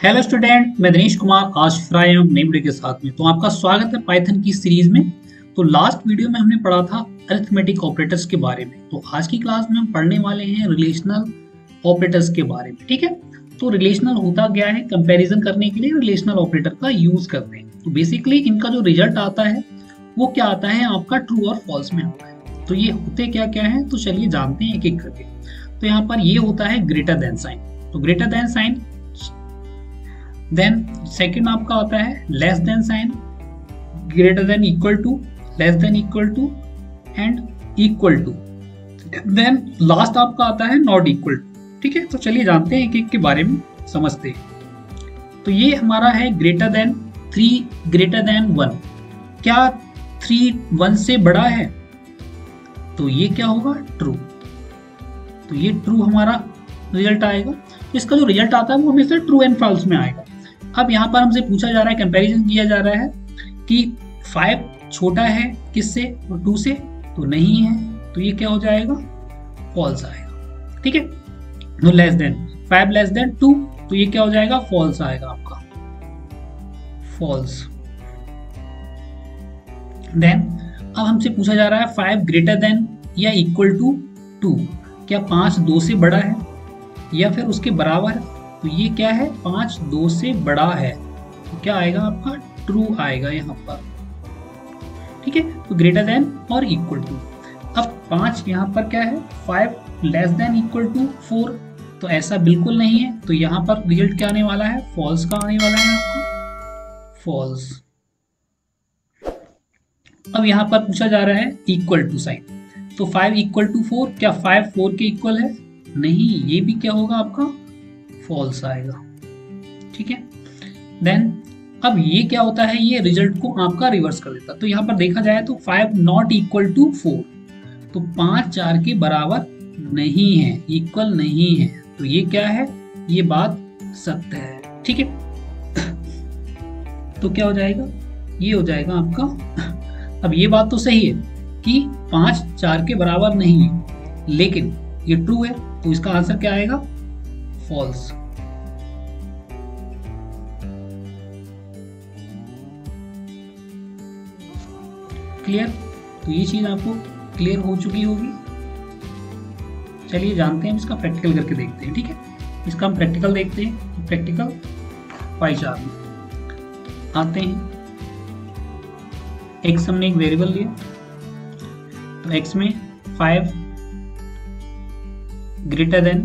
Hello student, मैं दिनेश कुमार आज fry हूं नई वीडियो के साथ में। तो आपका स्वागत है पाइथन की सीरीज में। तो लास्ट वीडियो में हमने पढ़ा था अरिथमेटिक ऑपरेटर्स के बारे में। तो आज की क्लास में हम पढ़ने वाले हैं रिलेशनल ऑपरेटर्स के बारे में। ठीक है, तो रिलेशनल होता क्या है, कंपैरिजन करने के लिए रिलेशनल ऑपरेटर का यूज करते हैं। तो बेसिकली इनका जो रिजल्ट आता है वो क्या आता है, आपका ट्रू और फॉल्स में आता है। तो ये होते क्या क्या है, तो चलिए जानते हैं एक एक करके। तो यहाँ पर ये होता है ग्रेटर देन साइन। तो greater than sign, then second आपका आता है less than sign, greater than equal to, less than equal to and equal to. Then last आपका आता है नॉट इक्वल टू। ठीक है, तो चलिए जानते हैं एक एक के बारे में, समझते हैं। तो ये हमारा है ग्रेटर देन 3 ग्रेटर देन 1। क्या 3 1 से बड़ा है? तो ये क्या होगा, ट्रू। तो ये ट्रू हमारा रिजल्ट आएगा। इसका जो रिजल्ट आता है वो हमेशा ट्रू एंड फॉल्स में आएगा। अब यहाँ पर हमसे पूछा जा रहा है, कंपैरिजन किया जा रहा है कि 5 छोटा है किससे, 2 से, तो नहीं है। तो ये क्या हो जाएगा, फॉल्स आएगा। ठीक है, तो लेस देन 5 लेस देन 2, तो ये क्या हो जाएगा, फॉल्स आएगा आपका, फॉल्स। देन अब हमसे पूछा जा रहा है 5 ग्रेटर देन या इक्वल टू 2। क्या 5 2 से बड़ा है या फिर उसके बराबर है? तो ये क्या है, 5 2 से बड़ा है। तो क्या आएगा आपका, ट्रू आएगा यहाँ पर। ठीक है, तो ग्रेटर देन और इक्वल टू। अब 5 यहाँ पर क्या है, 5 लेस देन इक्वल टू 4, तो ऐसा बिल्कुल नहीं है। तो यहाँ पर रिजल्ट क्या आने वाला है, फॉल्स का आने वाला है आपको, फॉल्स। अब यहाँ पर पूछा जा रहा है इक्वल टू साइन। तो 5 इक्वल टू 4, क्या 5 4 के इक्वल है? नहीं, ये भी क्या होगा आपका, फॉल्स आएगा। ठीक है, देन अब ये क्या होता है, ये रिजल्ट को आपका रिवर्स कर देता है। तो यहाँ पर देखा जाए तो 5 नॉट इक्वल टू 4, तो 5 4 के बराबर नहीं है, इक्वल नहीं है। तो ये क्या है, ये बात सत्य है। ठीक है, तो क्या हो जाएगा, ये हो जाएगा आपका। अब ये बात तो सही है कि 5 4 के बराबर नहीं है, लेकिन ये ट्रू है। तो इसका आंसर क्या आएगा, फॉल्स। क्लियर? तो ये चीज आपको क्लियर हो चुकी होगी। चलिए जानते हैं, इसका प्रैक्टिकल करके देखते हैं। ठीक है, इसका हम प्रैक्टिकल देखते हैं। प्रैक्टिकल पाई चार्ट में आते हैं। एक्स हमने एक वेरिएबल लिया, तो एक्स में 5 ग्रेटर देन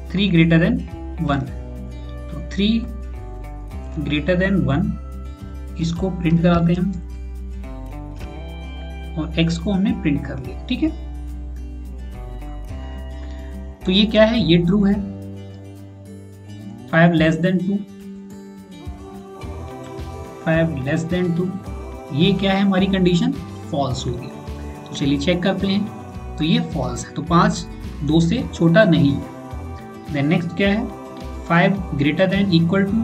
3 ग्रेटर देन 1, तो 3 ग्रेटर देन 1 इसको प्रिंट कराते हैं हम, और x को हमने प्रिंट कर लिया। ठीक है, तो ये क्या है, ये ट्रू है। 5 लेस देन 2, 5 लेस देन 2, ये क्या है, हमारी कंडीशन फॉल्स होगी। तो चलिए चेक करते हैं। तो ये फॉल्स है, तो 5 2 से छोटा नहीं है। देन नेक्स्ट क्या है, 5 ग्रेटर देन इक्वल टू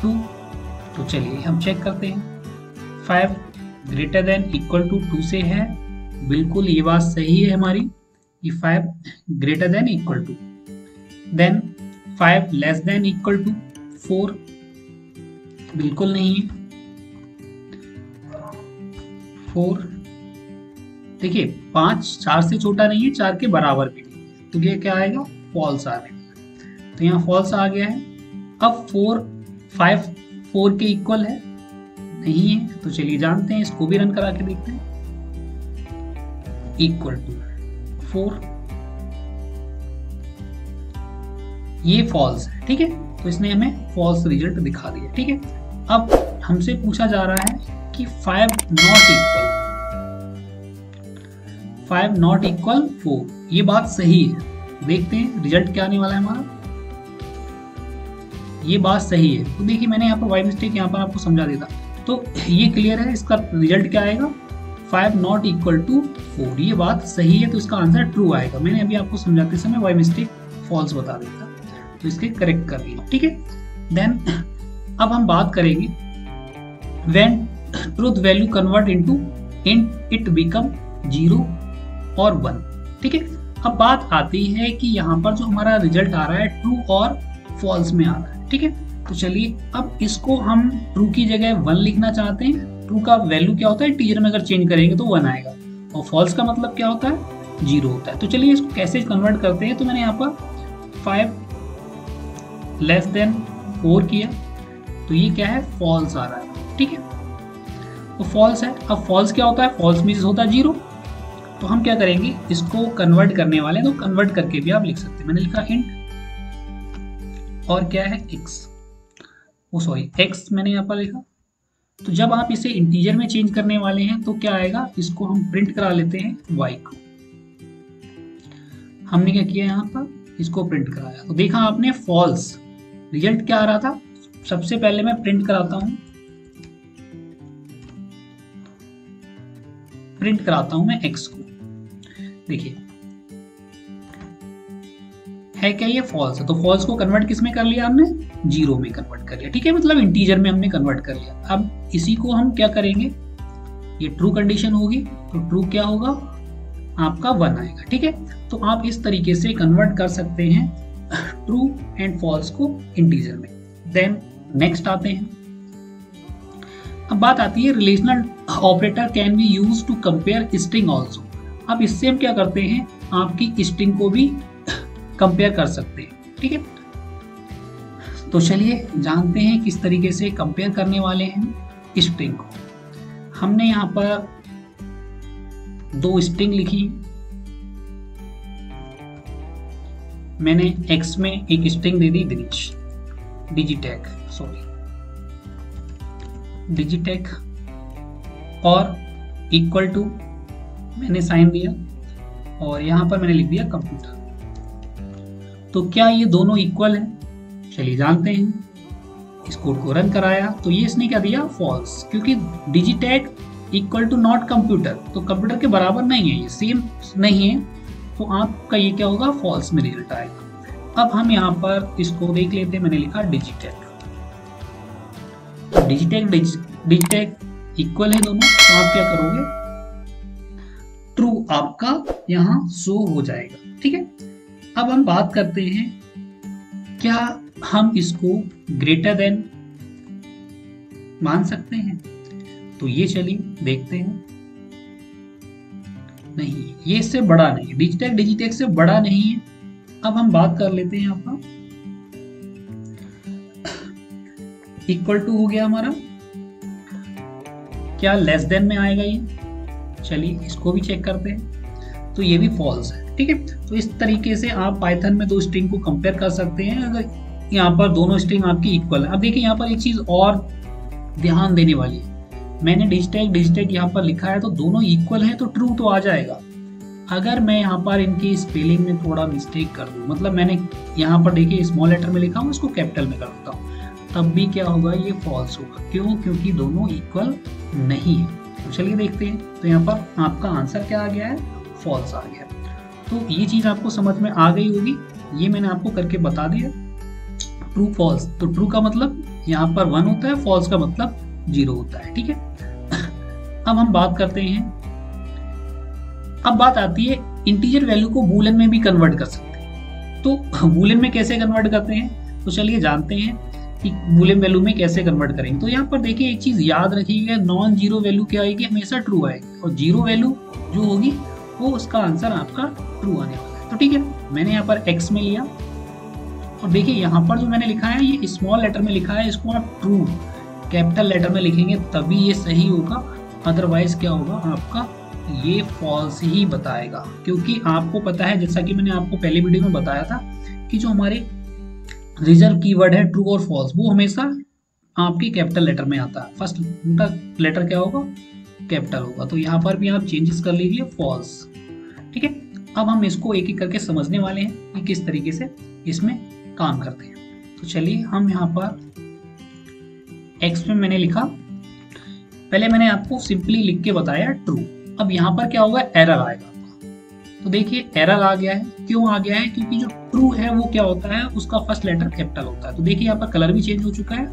2। तो चलिए हम चेक करते हैं। 5 ग्रेटर देन इक्वल टू 2 से है, बिल्कुल ये बात सही है हमारी, ये 5 greater than equal to. Then 5 less than equal to 4, बिल्कुल नहीं है। 4, देखिए 5 4 से छोटा नहीं है, 4 के बराबर भी नहीं, तो ये क्या आएगा, फॉल्स आ गया। तो यहाँ फॉल्स आ गया है। अब 5 4 के इक्वल है, नहीं है। तो चलिए जानते हैं, इसको भी रन करा के देखते हैं। इक्वल टू 4, ये फॉल्स है। ठीक है, तो इसने हमें फॉल्स रिजल्ट दिखा दिया। ठीक है, अब हमसे पूछा जा रहा है कि 5 नॉट इक्वल 4, ये बात सही है। देखते हैं रिजल्ट क्या आने वाला है हमारा। ये बात सही है, तो देखिए मैंने यहाँ पर बाय मिस्टेक यहाँ पर आपको समझा देता, तो ये क्लियर है। इसका रिजल्ट क्या आएगा, 5 नॉट इक्वल टू 4, ये बात सही है। तो इसका आंसर ट्रू आएगा। मैंने अभी आपको समझाते समय बाय मिस्टेक फॉल्स बता देता, तो इसके करेक्ट कर लिया। ठीक है, देन अब हम बात करेंगे when truth value convert into int it become 0 और 1। ठीक है, अब बात आती है कि यहाँ पर जो हमारा रिजल्ट आ रहा है ट्रू और फॉल्स में आ रहा है, ठीक है। तो चलिए अब इसको हम ट्रू की जगह 1 लिखना चाहते हैं। ट्रू का वैल्यू क्या होता है, इंटीजर में अगर चेंज करेंगे तो 1 आएगा, और फॉल्स का मतलब क्या होता है, 0 होता है। तो चलिए इसको कैसे कन्वर्ट करते हैं। तो मैंने यहाँ पर 5 लेस देन 4 किया, तो ये क्या है, फॉल्स आ रहा है, ठीक है। तो फॉल्स है। अब फॉल्स क्या होता है, फॉल्स मीन्स होता है 0। तो हम क्या करेंगे, इसको कन्वर्ट करने वाले हैं, तो कन्वर्ट करके भी आप लिख सकते हैं। मैंने लिखा इंट और क्या है x मैंने यहाँ पर लिखा। तो जब आप इसे इंटीजर में चेंज करने वाले हैं तो क्या आएगा, इसको हम प्रिंट करा लेते हैं y को। हमने क्या किया, यहाँ पर इसको प्रिंट कराया, तो देखा आपने फॉल्स, रिजल्ट क्या आ रहा था। सबसे पहले मैं प्रिंट कराता हूं मैं x को। देखिए है क्या, ये फॉल्स है। तो फॉल्स को कन्वर्ट किस में कर लिया हमने, 0 में कन्वर्ट कर लिया, ठीक है, मतलब इंटीजर में हमने कन्वर्ट कर लिया। अब इसी को हम क्या करेंगे, ये ट्रू कंडीशन होगी, तो ट्रू क्या होगा, आपका 1 आएगा, ठीक है। तो आप इस तरीके से कन्वर्ट कर सकते हैं ट्रू एंड फॉल्स को इंटीजर में। देन नेक्स्ट आते हैं। अब बात आती है relational operator can be use to compare string also. अब इससे हम क्या करते हैं, आपकी स्ट्रिंग को भी कंपेयर कर सकते हैं, ठीक है। तो चलिए जानते हैं किस तरीके से कंपेयर करने वाले हैं स्ट्रिंग को। हमने यहाँ पर 2 स्ट्रिंग लिखी। मैंने x में एक स्ट्रिंग दे दी डिजिटेक और इक्वल टू मैंने साइन दिया, और यहाँ पर मैंने लिख दिया कंप्यूटर। तो क्या ये दोनों इक्वल हैं? चलिए जानते हैं। इस कोड को रन कराया तो ये इसने क्या दिया, फॉल्स, क्योंकि Digitech equal to not computer, तो कंप्यूटर के बराबर नहीं है, ये सेम नहीं है, तो आपका ये क्या होगा, फॉल्स में रिजल्ट आएगा। अब हम यहाँ पर इसको देख लेते हैं। मैंने लिखा डिजिटेक इक्वल है दोनों, तो आप क्या करोगे, ट्रू आपका यहाँ शो हो जाएगा, ठीक है। अब हम बात करते हैं, क्या हम इसको ग्रेटर देन मान सकते हैं? तो ये चलिए देखते हैं। नहीं, ये इससे बड़ा नहीं, डिजिटेक से बड़ा नहीं है। अब हम बात कर लेते हैं, यहाँ पर इक्वल टू हो गया हमारा, क्या लेस देन में आएगा ये? चलिए इसको भी चेक करते हैं। तो ये भी फॉल्स है, ठीक है। तो इस तरीके से आप पाइथन में 2 स्ट्रिंग को कंपेयर कर सकते हैं अगर यहाँ पर दोनों स्ट्रिंग आपकी इक्वल है। अब देखिए यहाँ पर एक चीज और ध्यान देने वाली है। मैंने डिजिटेक यहाँ पर लिखा है, तो दोनों इक्वल है तो ट्रू तो आ जाएगा। अगर मैं यहाँ पर इनकी स्पेलिंग में थोड़ा मिस्टेक कर दूँ, मतलब मैंने यहाँ पर देखिए स्मॉल लेटर में लिखा हूँ, इसको कैपिटल में कर देता हूँ, तब भी क्या होगा, ये फॉल्स होगा। क्यों? क्योंकि दोनों इक्वल नहीं है। तो चलिए देखते हैं। तो यहाँ पर आपका आंसर क्या आ गया है, फॉल्स आ गया। तो ये चीज आपको समझ में आ गई होगी, ये मैंने आपको करके बता दिया। ट्रू फॉल्स, तो ट्रू का मतलब यहाँ पर 1 होता है, फॉल्स का मतलब 0 होता है, ठीक है। अब हम बात करते हैं, अब बात आती है इंटीजर वैल्यू को बूलियन में भी कन्वर्ट कर सकते हैं। तो बूलियन में कैसे कन्वर्ट करते हैं, तो चलिए जानते हैं कि बूलियन वैल्यू में कैसे कन्वर्ट करेंगे। तो यहाँ पर देखिए एक चीज याद रखिएगा, नॉन जीरो वैल्यू क्या आएगी, हमेशा ट्रू आएगी, और जीरो वैल्यू जो होगी वो उसका आंसर आपका ट्रू आने वाला है। तो ठीक है, मैंने यहाँ पर x में लिया, और देखिए यहाँ पर जो मैंने लिखा है ये स्मॉल लेटर में लिखा है, इसको आप ट्रू कैपिटल लेटर में लिखेंगे तभी ये सही होगा, अदरवाइज क्या होगा, आपका ये फॉल्स ही बताएगा। क्योंकि आपको पता है, जैसा कि मैंने आपको पहले वीडियो में बताया था, कि जो हमारे रिजर्व कीवर्ड है ट्रू और फॉल्स, वो हमेशा आपकी कैपिटल लेटर में आता है। फर्स्ट उनका लेटर क्या होगा, कैपिटल होगा। तो यहाँ पर भी आप चेंजेस कर लीजिए, फॉल्स, ठीक है। अब हम इसको एक एक करके समझने वाले हैं कि किस तरीके से इसमें काम करते हैं। तो चलिए हम यहाँ पर x में मैंने लिखा, पहले मैंने आपको सिंपली लिख के बताया ट्रू। अब यहाँ पर क्या होगा, एरर आएगा। तो देखिए एरर आ गया है, क्यों आ गया है, क्योंकि जो ट्रू है वो क्या होता है, उसका फर्स्ट लेटर कैपिटल होता है। तो देखिए यहाँ पर कलर भी चेंज हो चुका है।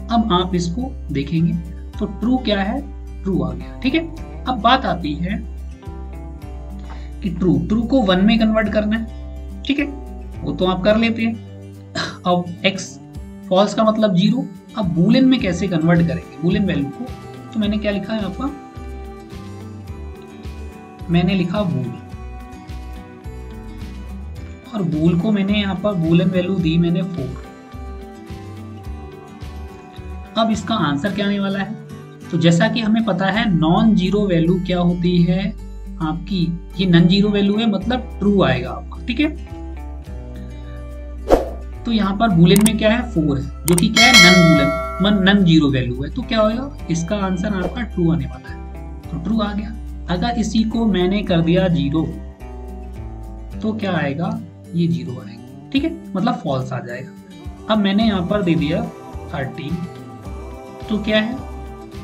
अब आप इसको देखेंगे तो ट्रू क्या है, ट्रू आ गया, ठीक है। अब बात आती है कि ट्रू को 1 में कन्वर्ट करना है, ठीक है, वो तो आप कर लेते हैं। अब x फॉल्स का मतलब 0। अब बूलियन में कैसे कन्वर्ट करेंगे बूलियन वैल्यू को, तो मैंने क्या लिखा है आपका, मैंने लिखा बूल, और बूल को मैंने यहाँ पर बूलियन वैल्यू दी मैंने 4। अब इसका आंसर क्या आने वाला है, तो जैसा कि हमें पता है नॉन जीरो वैल्यू क्या होती है आपकी, ये नॉन जीरो वैल्यू है मतलब ट्रू आएगा आपका, ठीक है। तो यहाँ पर बूलियन में क्या है 4 है, जो कि क्या है non Boolean non zero value है, तो क्या होगा इसका आंसर आपका ट्रू आने वाला है, तो ट्रू आ गया। अगर इसी को मैंने कर दिया 0 तो क्या आएगा, ये 0 आएगा, ठीक है, मतलब फॉल्स आ जाएगा। अब मैंने यहाँ पर दे दिया 13, तो क्या है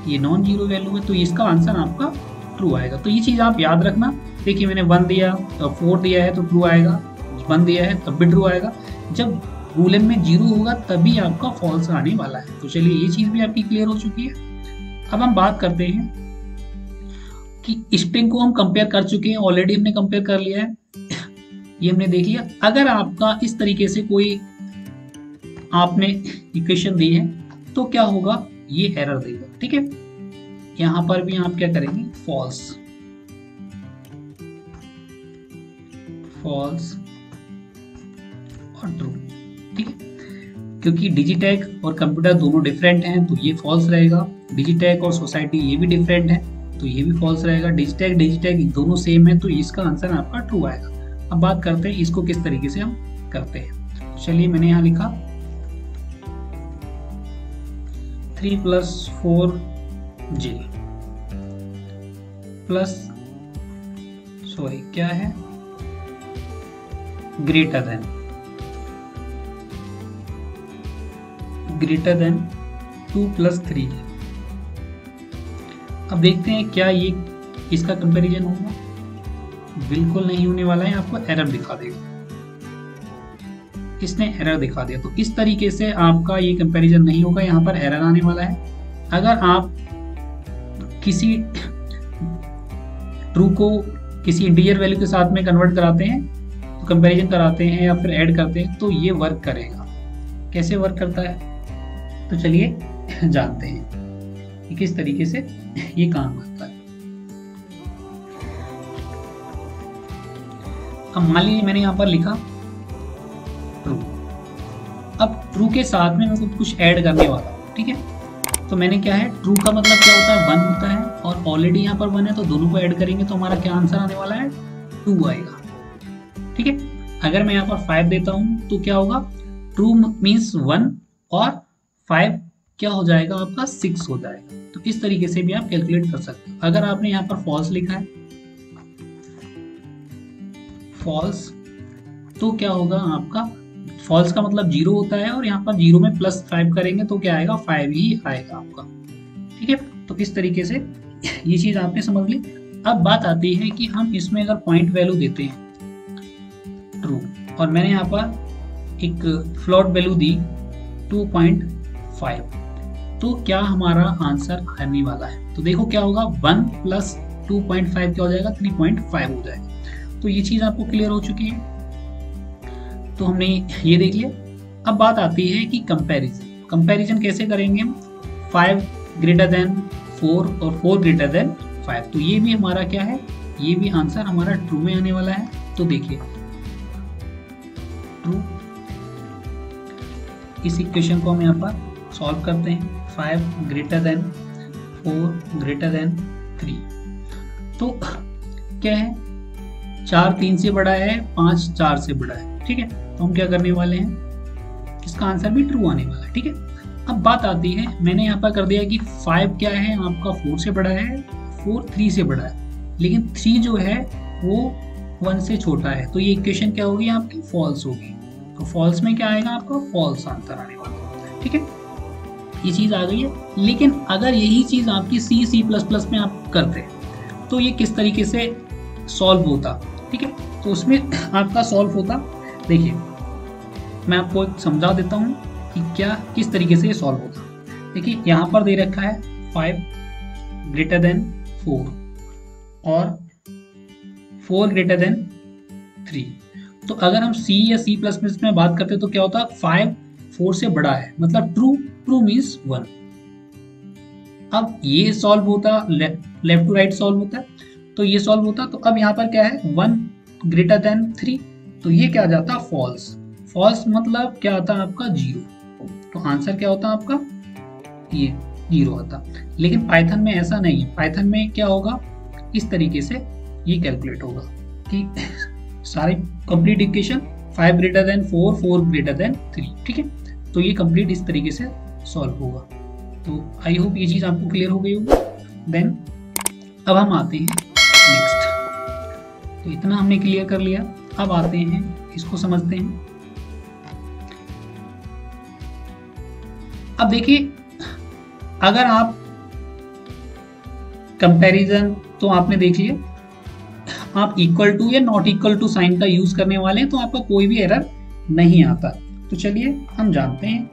ये नॉन जीरो वैल्यू है, तो इसका आंसर आपका ट्रू आएगा। तो ये चीज आप याद रखना। देखिए मैंने 1 दिया तो 4 दिया है तो ट्रू आएगा, 1 दिया है तब भी ट्रू आएगा। जब बूलियन में 0 होगा तभी आपका फॉल्स आने वाला है। तो चलिए ये चीज भी आपकी क्लियर हो चुकी है। अब हम बात करते हैं कि स्ट्रिंग को हम कंपेयर कर चुके हैं, ऑलरेडी हमने कंपेयर कर लिया है, ये हमने देख लिया। अगर आपका इस तरीके से कोई आपने इक्वेशन दी है तो क्या होगा, ये एरर देगा, ठीक है। यहां पर भी आप क्या करेंगे, फॉल्स फॉल्स और ट्रू, ठीक है, क्योंकि डिजिटैक और कंप्यूटर दोनों डिफरेंट हैं तो ये फॉल्स रहेगा। डिजिटैक और सोसाइटी ये भी डिफरेंट है तो ये भी फॉल्स रहेगा। डिजिटैक दोनों सेम है तो इसका आंसर आपका ट्रू आएगा। अब बात करते हैं इसको किस तरीके से हम करते हैं। चलिए मैंने यहाँ लिखा 3 + 4 J प्लस क्या है ग्रेटर देन 2 + 3। अब देखते हैं क्या ये इसका कंपैरिजन होगा, बिल्कुल नहीं होने वाला है, आपको एरर दिखा देगा। इसने एरर दिखा दिया, तो इस तरीके से आपका ये कंपैरिजन नहीं होगा, यहाँ पर एरर आने वाला है। अगर आप किसी ट्रू को किसी इंटीजर वैल्यू के साथ में कन्वर्ट कराते हैं, तो कंपैरिजन कराते हैं या फिर ऐड करते हैं, तो ये वर्क करेगा। कैसे वर्क करता है तो चलिए जानते हैं कि किस तरीके से ये काम करता है। अब मान लीजिए मैंने यहाँ पर लिखा ट्रू। अब ट्रू के साथ में मैं कुछ ऐड करने वाला हूँ, ठीक है। तो मैंने क्या है, ट्रू का मतलब क्या होता है 1 होता है, और ऑलरेडी यहाँ पर 1 है तो दोनों को ऐड करेंगे तो हमारा क्या आंसर आने वाला है 2 आएगा, ठीक है। अगर मैं यहाँ पर 5 देता हूँ तो क्या होगा, ट्रू मीन्स 1 और 5 क्या हो जाएगा आपका 6 हो जाएगा। तो इस तरीके से भी आप कैलकुलेट कर सकते हो। अगर आपने यहाँ पर फॉल्स लिखा है फॉल्स, तो क्या होगा आपका, फॉल्स का मतलब 0 होता है, और यहाँ पर 0 में +5 करेंगे तो क्या आएगा 5 ही आएगा आपका, ठीक है। तो इस तरीके से ये चीज आपने समझ ली। अब बात आती है कि हम इसमें अगर पॉइंट वैल्यू देते हैं ट्रू, और मैंने यहाँ पर एक फ्लोट वैल्यू दी 2.5, तो क्या हमारा आंसर आने वाला है। तो देखो क्या होगा, 1 + 2.5 क्या हो जाएगा 3.5 हो जाएगा। तो ये चीज आपको क्लियर हो चुकी है। तो हमने ये देख लिया। अब बात आती है कि कंपैरिजन कैसे करेंगे, 5 > 4 और 4 > 5। तो ये भी हमारा क्या है, ये भी आंसर हमारा ट्रू में आने वाला है। तो देखिए ट्रू, इस इक्वेशन को हम यहाँ पर सॉल्व करते हैं। 5 > 4 > 3, तो क्या है, 4 3 से बड़ा है, 5 4 से बड़ा है, ठीक है। तो हम क्या करने वाले हैं, इसका आंसर भी ट्रू आने वाला है, ठीक है। अब बात आती है, मैंने यहाँ पर कर दिया कि 5 क्या है आपका 4 से बड़ा है, 4 3 से बड़ा है, लेकिन 3 जो है वो 1 से छोटा है। तो ये इक्वेशन क्या होगी आपकी, फॉल्स होगी। तो फॉल्स में क्या आएगा आपका, फॉल्स आंसर आने वाला है, ठीक है। ये चीज आ गई है। लेकिन अगर यही चीज आपकी C++ में आप करते तो ये किस तरीके से सॉल्व होता, ठीक है। तो उसमें आपका सॉल्व होता, देखिए मैं आपको समझा देता हूँ कि क्या किस तरीके से ये सॉल्व होता। देखिए यहाँ पर दे रखा है 5 > 4 और 4 > 3। तो अगर हम C या C++ में बात करते हैं तो क्या होता है, 5 4 से बड़ा है, मतलब ट्रू मीन्स 1। अब ये सॉल्व होता, लेफ्ट टू राइट सॉल्व होता है, तो ये सॉल्व होता, तो अब यहाँ पर क्या है, 1 ग्रेटर देन 3, तो ये क्या आ जाता, फॉल्स। फॉल्स मतलब क्या आता है आपका, 0। तो आंसर क्या होता है आपका, ये 0 आता। लेकिन पाइथन में ऐसा नहीं है, पाइथन में क्या होगा, इस तरीके से ये कैलकुलेट होगा कि सारे complete equation 5 greater then 4 4 greater than 3, ठीक है। तो ये कंप्लीट इस तरीके से सॉल्व होगा। तो आई होप ये चीज़ आपको क्लियर हो गई होगी। देन अब हम आते हैं नेक्स्ट। तो इतना हमने क्लियर कर लिया, अब आते हैं इसको समझते हैं। अब देखिए, अगर आप कंपैरिजन तो आपने देख लिया, आप इक्वल टू या नॉट इक्वल टू साइन का यूज करने वाले हैं तो आपका कोई भी एरर नहीं आता। तो चलिए हम जानते हैं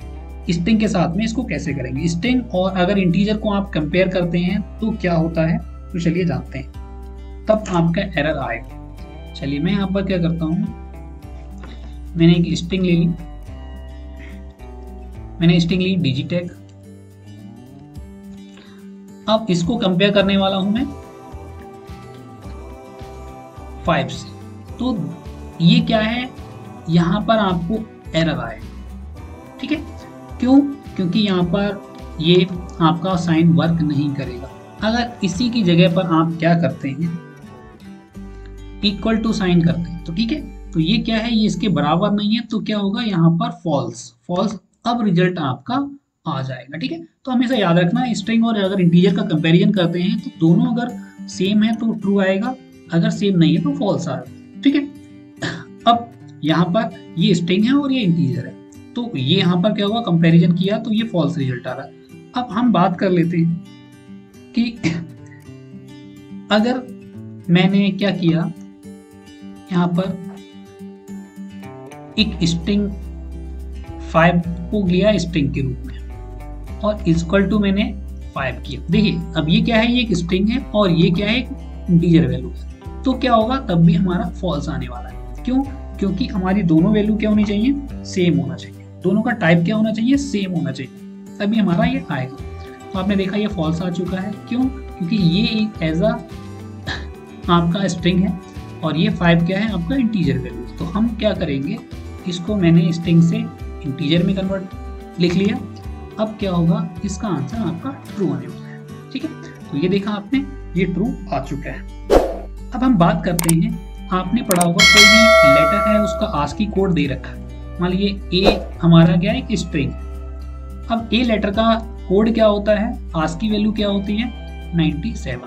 स्ट्रिंग के साथ में इसको कैसे करेंगे। स्ट्रिंग और अगर इंटीजर को आप कंपेयर करते हैं तो क्या होता है, तो चलिए जानते हैं, तब आपका एरर आएगा। चलिए मैं यहाँ पर क्या करता हूँ, मैंने एक स्ट्रिंग ले ली, मैंने स्ट्रिंग ली डिजिटेक। अब इसको कंपेयर करने वाला हूं मैं 5 से। तो ये क्या है, यहां पर आपको एरर आएगा, ठीक है। क्यों, क्योंकि यहां पर ये आपका साइन वर्क नहीं करेगा। अगर इसी की जगह पर आप क्या करते हैं, इक्वल टू साइन करते हैं, तो ठीक है, तो ये क्या है, ये इसके बराबर नहीं है, तो क्या होगा यहाँ पर फॉल्स। फॉल्स, अब रिजल्ट आपका आ जाएगा, ठीक है। तो हमेशा याद रखना, स्ट्रिंग और अगर इंटीजर का कंपैरिजन करते हैं तो दोनों अगर सेम है तो ट्रू आएगा, अगर सेम नहीं है तो फॉल्स आएगा, ठीक है। अब यहाँ पर ये स्ट्रिंग है और ये इंटीजर है, तो ये यहाँ पर क्या होगा, कंपैरिजन किया तो ये फॉल्स रिजल्ट आ रहा है। अब हम बात कर लेते हैं कि अगर मैंने क्या किया, यहाँ पर एक स्ट्रिंग 5 को लिया स्ट्रिंग के रूप में और इक्वल टू मैंने 5 किया। देखिए अब ये क्या है, ये एक स्ट्रिंग है और ये क्या है, एक इंटीजर वैल्यू है। तो क्या होगा, तब भी हमारा फॉल्स आने वाला है। क्यों, क्योंकि हमारी दोनों वैल्यू क्या होनी चाहिए, सेम होना चाहिए, दोनों का टाइप क्या होना चाहिए, सेम होना चाहिए, तभी हमारा ये आएगा। तो आपने देखा ये फॉल्स आ चुका है। क्यों, क्योंकि ये एक एज अ आपका स्ट्रिंग है और ये 5 क्या है, आपका इंटीजर वैल्यू। तो हम क्या करेंगे, इसको मैंने स्ट्रिंग से इंटीजर में कन्वर्ट लिख लिया। अब क्या होगा, इसका आंसर आपका ट्रू आने वाला है, ठीक है। तो ये देखा आपने, ये ट्रू आ चुका है। अब हम बात करते हैं, आपने पढ़ा होगा कोई भी लेटर है उसका आस्की कोड दे रखा है। मान लीजिए ए हमारा क्या है, एक स्ट्रिंग। अब ए लेटर का कोड क्या होता है, आस्की वैल्यू क्या होती है, 97।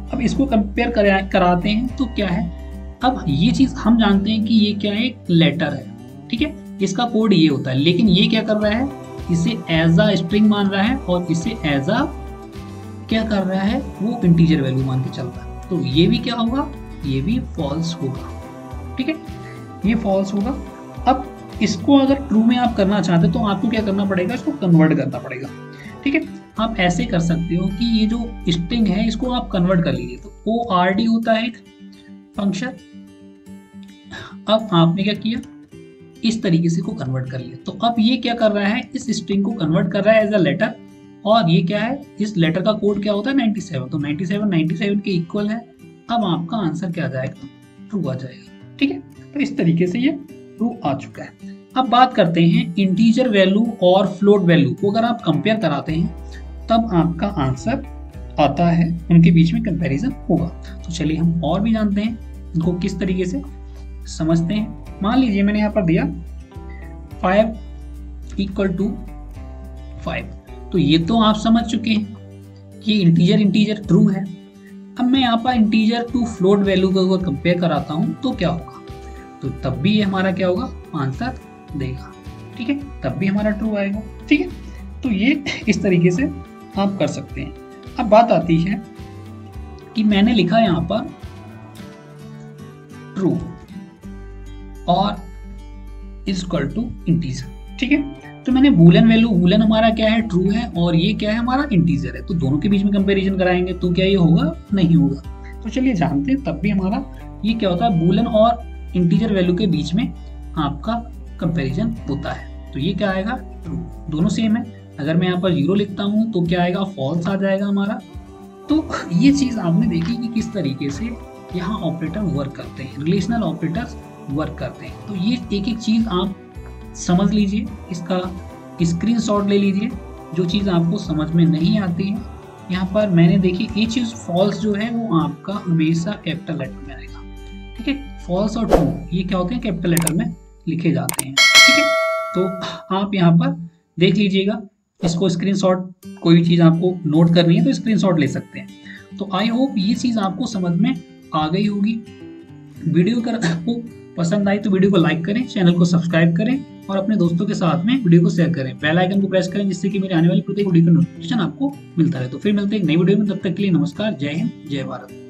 अब इसको कंपेयर कराते हैं तो क्या है, अब ये चीज हम जानते हैं कि ये क्या है, एक लेटर है, ठीक है, इसका कोड ये होता है। लेकिन ये क्या कर रहा है, इसे एज अ स्ट्रिंग मान रहा है और इसे एज अ क्या कर रहा है, वो इंटीजर वैल्यू मान के चल रहा है। तो ये भी क्या होगा, ये भी फॉल्स होगा, ठीक है, ये फॉल्स होगा। अब इसको अगर ट्रू में आप करना चाहते तो आपको क्या करना पड़ेगा, इसको कन्वर्ट करना पड़ेगा, ठीक है। आप ऐसे कर सकते हो कि ये जो स्ट्रिंग है इसको आप कन्वर्ट कर लीजिए। तो ORD होता है एक फंक्शन। अब आपने क्या किया, इस तरीके से को कन्वर्ट कर लिया। तो अब ये क्या कर रहा है, इस स्ट्रिंग को कन्वर्ट कर रहा है एज अ लेटर, और ये क्या है, इस लेटर का कोड क्या होता है, 97। तो 97 के इक्वल है। अब आपका आंसर क्या आ जाएगा, ट्रू आ जाएगा, ठीक है। तो इस तरीके से ये ट्रू आ चुका है। अब बात करते हैं इंटीजर वैल्यू और फ्लोट वैल्यू को अगर आप कंपेयर कराते हैं तब आपका आंसर आता है, उनके बीच में कंपैरिजन होगा। तो चलिए हम और भी जानते हैं इनको किस तरीके से समझते हैं। मान लीजिए मैंने यहाँ पर दिया 5 = 5, तो ये तो आप समझ चुके हैं कि इंटीजर ट्रू है। अब मैं यहाँ पर इंटीजर टू फ्लोट वैल्यू को अगर कंपेयर कराता हूँ तो क्या होगा, तो तब भी ये हमारा क्या होगा, आंसर देगा, ठीक है, तब भी हमारा ट्रू आएगा, ठीक है। तो ये इस तरीके से आप कर सकते हैं। अब बात आती है कि मैंने लिखा यहाँ पर ट्रू और इक्वल टू इंटीजर, ठीक है। तो मैंने बूलियन वैल्यू, बूलियन हमारा क्या है, ट्रू है, और ये क्या है, हमारा इंटीजर है। तो दोनों के बीच में कंपैरिजन कराएंगे तो क्या ये होगा, नहीं होगा। तो चलिए जानते हैं, तब भी हमारा ये क्या होता है, बूलियन और इंटीजर वैल्यू के बीच में आपका कंपैरिजन होता है। तो ये क्या आएगा, ट्रू, दोनों सेम है। अगर मैं यहाँ पर 0 लिखता हूँ तो क्या आएगा, फॉल्स आ जाएगा हमारा। तो ये चीज आपने देखी कि किस तरीके से यहाँ ऑपरेटर वर्क करते हैं, रिलेशनल ऑपरेटर्स वर्क करते हैं। तो ये एक एक चीज आप समझ लीजिए, इसका स्क्रीनशॉट ले लीजिए। जो चीज आपको समझ में नहीं आती है यहाँ पर मैंने देखी, ये चीज फॉल्स जो है वो आपका हमेशा कैपिटल लेटर में आएगा, ठीक है। फॉल्स और ट्रू ये क्या होते हैं, कैपिटल लेटर में लिखे जाते हैं, ठीक है। तो आप यहाँ पर देख लीजिएगा, इसको स्क्रीनशॉट, कोई भी चीज आपको नोट करनी है तो स्क्रीनशॉट ले सकते हैं। तो आई होप ये चीज आपको समझ में आ गई होगी। वीडियो अगर आपको पसंद आई तो वीडियो को लाइक करें, चैनल को सब्सक्राइब करें और अपने दोस्तों के साथ में वीडियो को शेयर करें। बेल आइकन को प्रेस करें जिससे कि मेरे आने वाली प्रत्येक वीडियो का नोटिफिकेशन आपको मिलता रहे। तो फिर मिलते हैं एक नई वीडियो में, तब तक के लिए नमस्कार, जय हिंद, जय भारत।